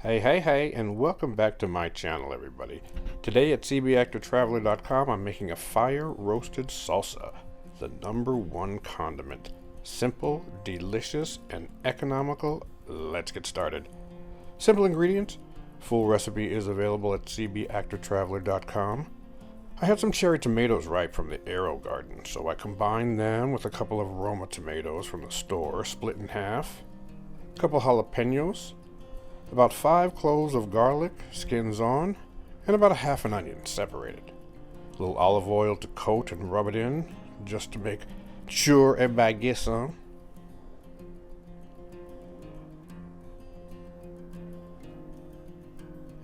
Hey, and welcome back to my channel, everybody. Today at cbactortraveler.com, I'm making a fire-roasted salsa, the #1 condiment. Simple, delicious, and economical. Let's get started. Simple ingredients. Full recipe is available at cbactortraveler.com. I had some cherry tomatoes ripe from the Aero garden, so I combined them with a couple of Roma tomatoes from the store, split in half, a couple jalapenos, about 5 cloves of garlic, skins on, and about a half an onion separated. A little olive oil to coat and rub it in, just to make sure everybody gets some.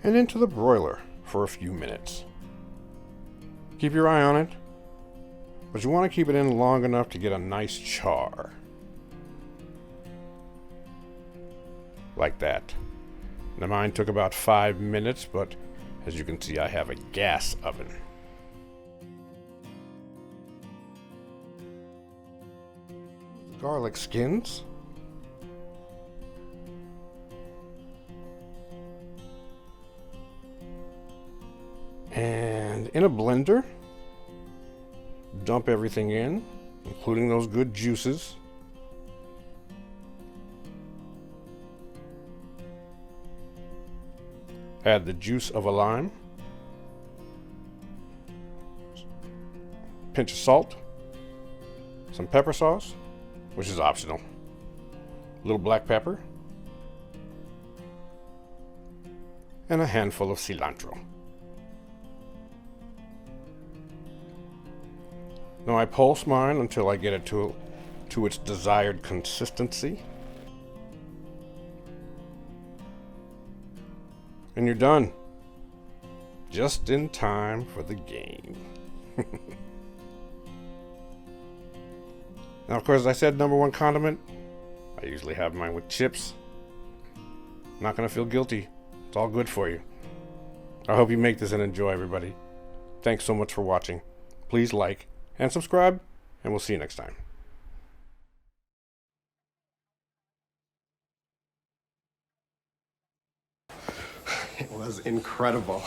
And into the broiler for a few minutes. Keep your eye on it, but you want to keep it in long enough to get a nice char. Like that. Now mine took about 5 minutes, but as you can see, I have a gas oven. Garlic skins. And in a blender, dump everything in, including those good juices. Add the juice of a lime, pinch of salt, some pepper sauce, which is optional, a little black pepper, and a handful of cilantro. Now I pulse mine until I get it to its desired consistency. And you're done. Just in time for the game. Now, of course, as I said, #1 condiment. I usually have mine with chips. Not gonna feel guilty. It's all good for you. I hope you make this and enjoy, everybody. Thanks so much for watching. Please like and subscribe, and we'll see you next time. It was incredible.